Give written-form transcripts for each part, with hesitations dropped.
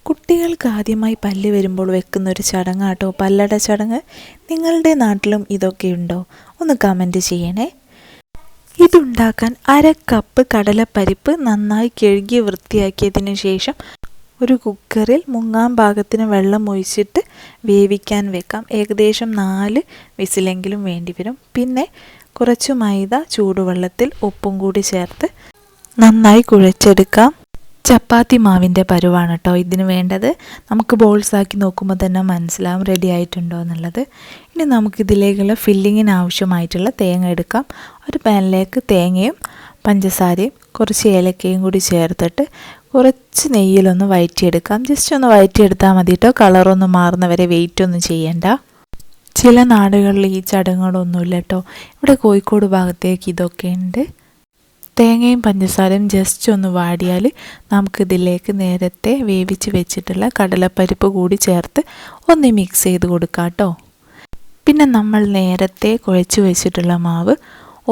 കുട്ടികൾക്ക് ആദ്യമായി പല്ല് വരുമ്പോൾ വെക്കുന്നൊരു ചടങ്ങാട്ടോ പല്ലട ചടങ്ങ്. നിങ്ങളുടെ നാട്ടിലും ഇതൊക്കെ ഉണ്ടോ? ഒന്ന് കമൻറ്റ് ചെയ്യണേ. ഇതുണ്ടാക്കാൻ 1/2 കപ്പ് കടലപ്പരിപ്പ് നന്നായി കഴുകി വൃത്തിയാക്കിയതിന് ശേഷം ഒരു കുക്കറിൽ മുങ്ങാൻ പാകത്തിന് വെള്ളം ഒഴിച്ചിട്ട് വേവിക്കാൻ വെക്കാം. ഏകദേശം 4 വിസിലെങ്കിലും വേണ്ടിവരും. പിന്നെ കുറച്ച് മൈദ ചൂടുവെള്ളത്തിൽ ഉപ്പും കൂടി ചേർത്ത് നന്നായി കുഴച്ചെടുക്കാം. ചപ്പാത്തി മാവിൻ്റെ പരുവാണ് കേട്ടോ ഇതിന് വേണ്ടത്. നമുക്ക് ബോൾസാക്കി നോക്കുമ്പോൾ തന്നെ മനസ്സിലാവും റെഡി ആയിട്ടുണ്ടോ എന്നുള്ളത്. ഇനി നമുക്കിതിലേക്കുള്ള ഫില്ലിങ്ങിന് ആവശ്യമായിട്ടുള്ള തേങ്ങ എടുക്കാം. ഒരു പാനിലേക്ക് തേങ്ങയും പഞ്ചസാരയും കുറച്ച് ഏലക്കയും കൂടി ചേർത്തിട്ട് കുറച്ച് നെയ്യിലൊന്ന് വഴറ്റിയെടുക്കാം. ജസ്റ്റ് ഒന്ന് വഴറ്റിയെടുത്താൽ മതി കേട്ടോ. കളറൊന്നും മാറുന്നവരെ വെയിറ്റ് ഒന്നും ചെയ്യണ്ട. ചില നാടുകളിൽ ഈ ചടങ്ങുകളൊന്നുമില്ല കേട്ടോ. ഇവിടെ കോഴിക്കോട് ഭാഗത്തേക്ക് ഇതൊക്കെ ഉണ്ട്. തേങ്ങയും പഞ്ചസാരയും ജസ്റ്റ് ഒന്ന് വാടിയാൽ നമുക്കിതിലേക്ക് നേരത്തെ വേവിച്ച് വെച്ചിട്ടുള്ള കടലപ്പരിപ്പ് കൂടി ചേർത്ത് ഒന്ന് മിക്സ് ചെയ്ത് കൊടുക്കാം കേട്ടോ. പിന്നെ നമ്മൾ നേരത്തെ കുഴച്ച് വെച്ചിട്ടുള്ള മാവ്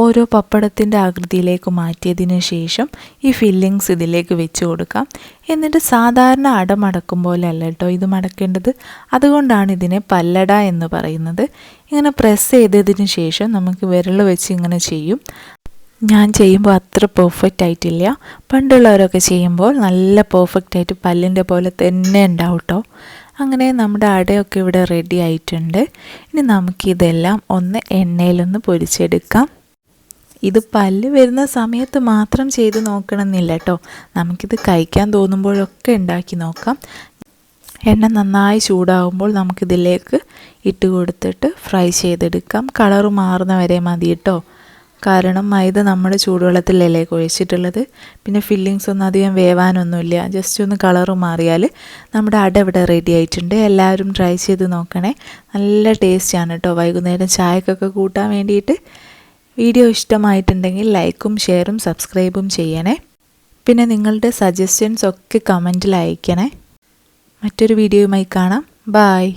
ഓരോ പപ്പടത്തിൻ്റെ ആകൃതിയിലേക്ക് മാറ്റിയതിന് ശേഷം ഈ ഫില്ലിങ്സ് ഇതിലേക്ക് വെച്ച് കൊടുക്കാം. എന്നിട്ട് സാധാരണ അട മടക്കും പോലെ അല്ല കേട്ടോ ഇത് മടക്കേണ്ടത്. അതുകൊണ്ടാണ് ഇതിനെ പല്ലട എന്ന് പറയുന്നത്. ഇങ്ങനെ പ്രസ് ചെയ്തതിന് ശേഷം നമുക്ക് വിരൽ വെച്ച് ഇങ്ങനെ ചെയ്യും. ഞാൻ ചെയ്യുമ്പോൾ അത്ര പെർഫെക്റ്റ് ആയിട്ടില്ല. പണ്ടുള്ളവരൊക്കെ ചെയ്യുമ്പോൾ നല്ല പെർഫെക്റ്റ് ആയിട്ട് പല്ലിൻ്റെ പോലെ തന്നെ ഉണ്ടാവും കേട്ടോ. അങ്ങനെ നമ്മുടെ അടയൊക്കെ ഇവിടെ റെഡി ആയിട്ടുണ്ട്. ഇനി നമുക്കിതെല്ലാം ഒന്ന് എണ്ണയിലൊന്ന് പൊരിച്ചെടുക്കാം. ഇത് പല്ല് വരുന്ന സമയത്ത് മാത്രം ചെയ്ത് നോക്കണമെന്നില്ല കേട്ടോ. നമുക്കിത് കഴിക്കാൻ തോന്നുമ്പോഴൊക്കെ ഉണ്ടാക്കി നോക്കാം. എണ്ണ നന്നായി ചൂടാകുമ്പോൾ നമുക്കിതിലേക്ക് ഇട്ട് കൊടുത്തിട്ട് ഫ്രൈ ചെയ്തെടുക്കാം. കളറ് മാറുന്ന വരെ മതി കേട്ടോ. കാരണം മൈദ നമ്മൾ ചൂടുവെള്ളത്തിലല്ലേ കുഴച്ചിട്ടുള്ളത്. പിന്നെ ഫില്ലിങ്സ് ഒന്നും അധികം വേവാനൊന്നുമില്ല. ജസ്റ്റ് ഒന്ന് കളറ് മാറിയാൽ നമ്മുടെ അട ഇവിടെ റെഡി ആയിട്ടുണ്ട്. എല്ലാവരും ട്രൈ ചെയ്ത് നോക്കണേ. നല്ല ടേസ്റ്റാണ് കേട്ടോ. വൈകുന്നേരം ചായക്കൊക്കെ കൂട്ടാൻ വേണ്ടിയിട്ട്. വീഡിയോ ഇഷ്ടമായിട്ടുണ്ടെങ്കിൽ ലൈക്കും ഷെയറും സബ്സ്ക്രൈബും ചെയ്യണേ. പിന്നെ നിങ്ങളുടെ സജഷൻസ് ഒക്കെ കമൻറ്റിൽ അയക്കണേ. മറ്റൊരു വീഡിയോയുമായി കാണാം. ബായ്.